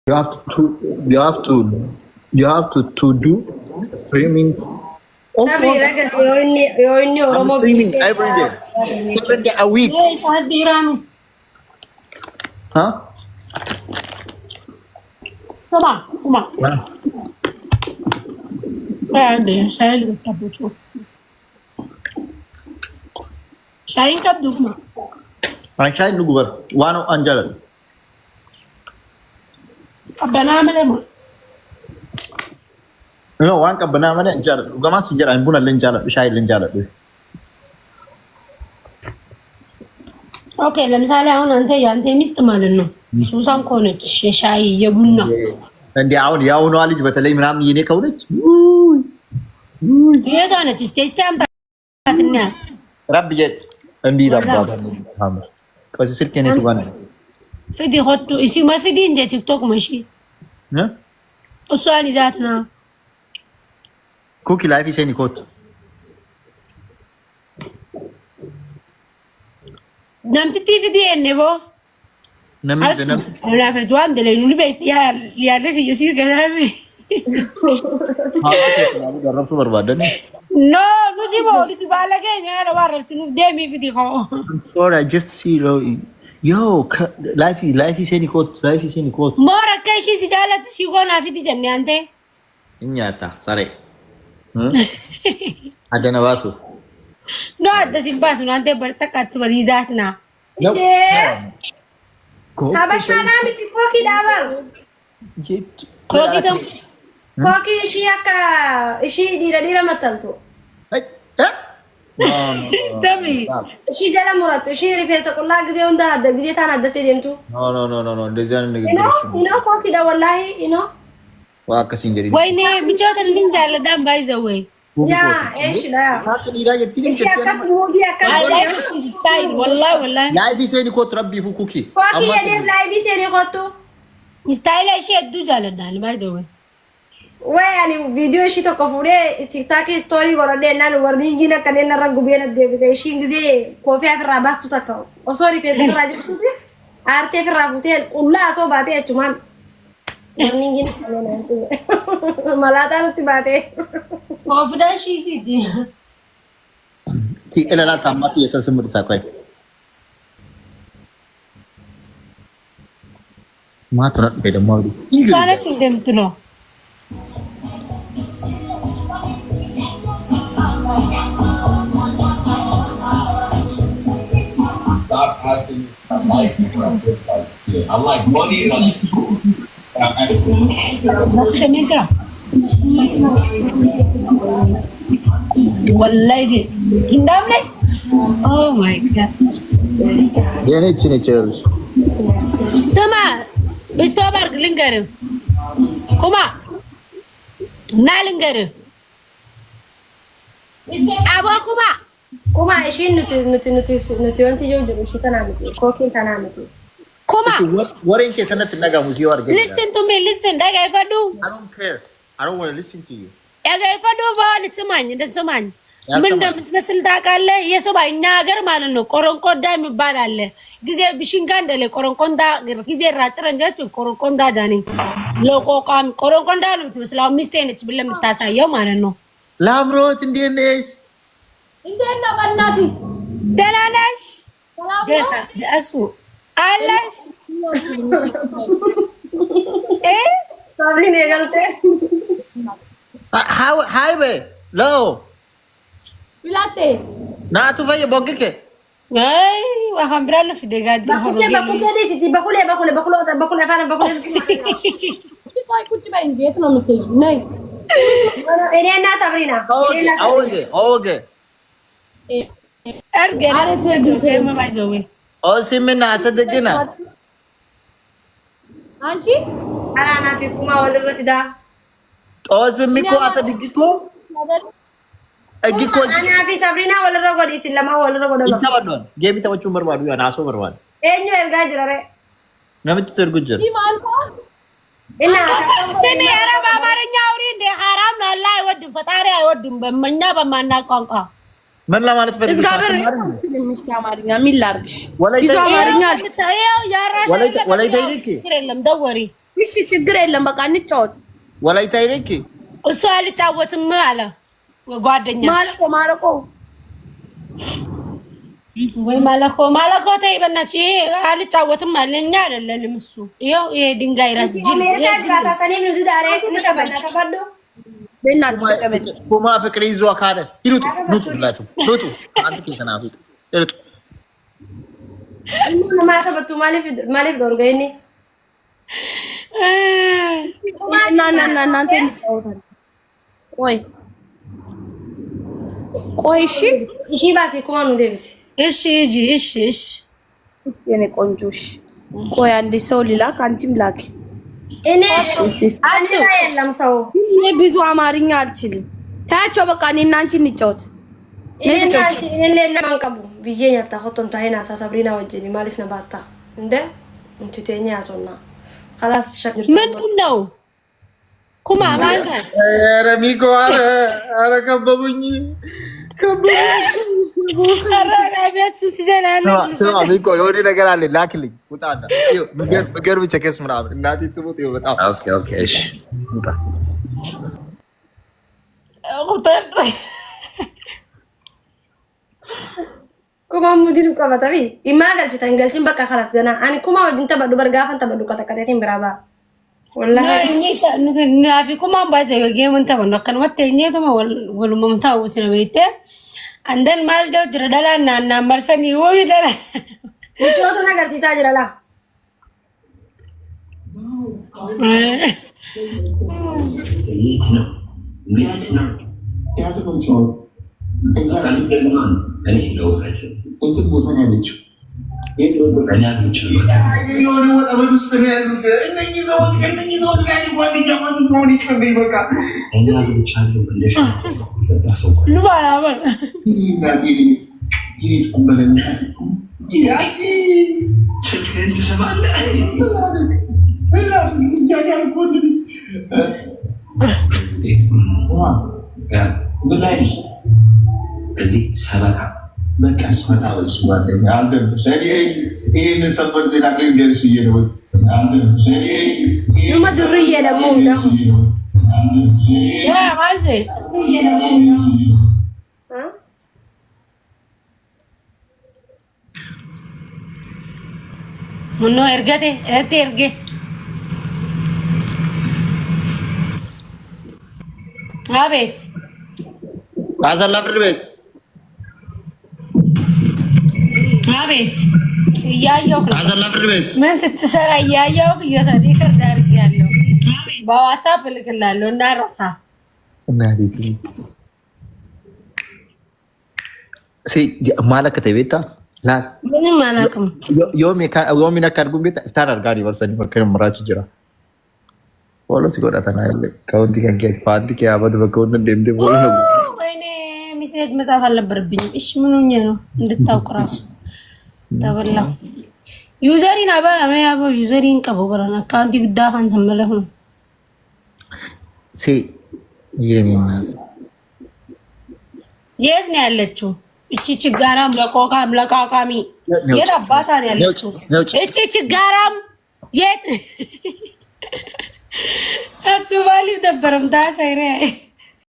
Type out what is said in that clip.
You have to do streaming. I'm streaming every day, 7 days a week. Huh? Come on. Shayin kab dukma. Shayin lugubar. One anjal. Banana. No, one ka banana anjal. Ugama sinjar an buna lenjala. Shayin lenjala. Okay, ለምሳሌ አሁን አንተ ያንተ ሚስት ማለት ነው ሱሳን ከሆነች የሻይ የቡና እንዴ አሁን ያውኗ ልጅ በተለይ ምናምን የኔ ከሆነች የቷ ነች? እስቲ አምጣት እናት ረብዬ እንዲህ ዳባታ ታምር ከዚ ስልክ የኔ ተባለ ፍዲ ሆቱ እሺ ማፍዲ እንደ ቲክቶክ ማሺ እሷን ይዛትና ኩኪ ላይፍ ይሰኒ ኮት namti fidi ennebo namti la juan de le nulbet ya le yesir ganabi garab so barbadan no nuti bo nuti balage nyara warab sunu demi fidi ko I'm sorry I just see yo life is any quote mora kashi si jala tu si gona fidi janne ante nyata sare ada na wasu no ada simpas nanti bertakat berizatna habashana miti koki dabar koki tam koki ishiyaka ishi dira matalto tabi ishi jala muratu ishi rifesa kulla gize unda hadda gize tan haddate demtu no design ino koki da wallahi ino wa kasingeri wayne bichotan linjala dam by the way ya ايش لا ايش اكس موجي اكس ستايل والله لايف سيني كو تربي فوكوكي كوكي يا ديف لايف سيني كوتو ستايل ايش يدو جالدان باي ذا واي ويعني فيديو شي تكفوري تيك تاك ستوري ولا دينا ورنيجينا كاننا رغو بينا ديف زي شي غزي كوفي اكرا باس تتكو او سوري في ذكر راجل تدي ارتي في رابوتين ولا سو باتي چمان ورنيجينا كاننا ملاتا تباتي कोफदा शी सीधी ठीक है ना तामती ऐसा समझ सकता है मात्र बेटा मारू सारा चिंतन तुलो Stop asking like I like money and I like school. والله እንደም ላይ ኦ ማይ ጋድ የኔ ኔቸር ስማ ስቶባርግ ልንገርህ ኩማ እና ልንገርህ አቦ ኩማ እሺ ኑቲ ወንት ጆጆ እሺ ተናግሪ ኮኪን ተናግሪ ኩማ ወሬን ከሰነት ነጋሙ ሲዋር ገ listen to me listen daga ይፈዱ I don't care I don't want to listen to you daga ይፈዱ ባል ስማኝ እንደሰማኝ ምን እንደምትመስል ታውቃለህ? የሰው እኛ ሀገር ማለት ነው ቆረንቆዳ የሚባል አለ። ጊዜ ብሽንጋ እንደለ ቆረንቆንዳ ጊዜ ራጭረንጃቹ ቆረንቆንዳ ጃኒ ለቆቃም ቆረንቆንዳ ነው የምትመስለው። ሚስቴ ነች ብለ የምታሳየው ማለት ነው። ላምሮት እንዴት ነሽ? እንዴት ነው በእናት ደህና ነሽ? እሱ አለሽ ሳብሪን የገልጤ ሃይ በ ሎ Pilate. Na tu fai bogge አይ ወሐምብራለ ፍደጋዲ ሆኖ bakule desi bakule fara bakule ቆይ ቁጭ በይ እንጂ የት ነው የምትሄጂው? ነይ እኔና ሳብሪና ኦጌ አርገና ፈም ባይዘው ኦሲምና አሰደግና አንቺ አራና ፊኩማ ወልረፍዳ ኦሲምኮ አሰደግኮ እግኮ አና ፊ ሳብሪና ወልረጎዲ ሲለማ ወልረጎዲ ይተባዶን ጌሚ ተመቹ በርባዱ ያ ናሶ በርባዱ ኤኞ ኤርጋ ጅራሬ ነምት ተርጉጀር ይማልኮ እና ስሚ አረብ አማርኛ አውሪ እንደ ሐራም ነው። አላህ አይወድም፣ ፈጣሪ አይወድም። በመኛ በማና ቋንቋ ምን ለማለት ፈልገሽ? እስጋብር ትንሽ አማርኛ ምን ላርግሽ? ይዞ አማርኛ ወላይ ደይልኪ የለም ደወሪ እሺ ችግር የለም በቃ እንጫወት። ወላይታ ይረኪ እሱ አልጫወትም አለ ጓደኛ ማለቆ ወይ ማለኮ ተይ በእናትሽ ይሄ አልጫወትም አለ። እኛ አይደለንም እሱ ይኸው ይሄ ድንጋይ ራስ ኩማ ፍቅር ይዞ ካለ ይሉት ሉጡ አንተ ከሰናቱ ይሉት ማተበቱ ማለፍ ዶር ገይኔ እናንተ ቆይ እሺ ባሴ ኩማ ነው ደምሲ እሺ እሺ የኔ ቆንጆሽ ቆይ አንዴ ሰው ሊላክ አንቺም ላኪ። እኔ የለም ሰው እኔ ብዙ አማርኛ አልችልም። ታያቸው በቃ እኔና አንቺ እንጫወት። እኔ ለማንቀቡ ብዬኛ ታቆንቶ አይና ሳሳብሪና ወጀኒ ማለት ነው ባስታ እንደ እንትቴኛ ያሶና خلاص ሸክር ምንድን ነው ኩማ ማለት ኧረ ሚጎ ኧረ ከበቡኝ ሚጎ የሆነ ነገር አለ ላክልኝ ውጣና ምግር ብቻ ከስ ምናምን እናቴ ትሞት በጣም እሺ ውጣ ኩማ ሙዲኑ ቀበታቢ ኢማጋል ተንገልችን በቃ خلاص ገና አኒ ኩማ ወድንተ በዱ በርጋፈን ተበዱ ከተከተቴን ብራባ ወላሂ ናፊ ኩማ ባዘ የጌሙን ተበኑ ከን ወተኝ ተማ ወልሙም ታውስ ነው ቤቴ አንደን ማልጆ ድረዳላና እና መርሰኒ ወይ ደላ ውጭ ነገር ሲሳ ጅራላ እዚህ ሰበካ በቃ ስመጣው እሱ ጓደኛ አንተ ይሄን ሰበር ዜና ግን ገርሱ ይየው አንተ ዱርዬ ደግሞ ያ ማለት ምን ነው እርገቴ እርጌ አቤት አዘላ ፍርድ ቤት አቤት እያየሁ አዘላ ፍርድ ቤት ምን ስትሰራ እያየሁ እየሰሪ ከርዳ አድርጌያለሁ። በዋትስአፕ እልክልሃለሁ እንዳረሳ እናዲት ማለከተ ቤታ ላ ምንም አላውቅም። ዮሚ ነካድጉ ቤት ታራርጋሪ ወርሰኒ መከረም ምራች ጅራ ወሎ ሲጎዳ ተናለ ካውንቲ ከንጌት ፋንቲ ከያበድ በከውን እንደምደ ወሎ ነው ወይኔ ሚሴጅ መጻፍ አልነበረብኝም። እሺ ምን ሆኜ ነው እንድታውቅ ራሱ ተበላ ዩዘሪን አባላ ማያቦ ዩዘሪን ቀበበራና አካውንቲ ግዳፋን ሰመለሁ ነው ሲ የኔናት የት ነው ያለችው? እቺ ችጋራም ለቆቃም ለቃቃሚ የት አባታ ነው ያለችው? እቺ ችጋራም የት እሱ ባሊው ደበረም ታሳይረ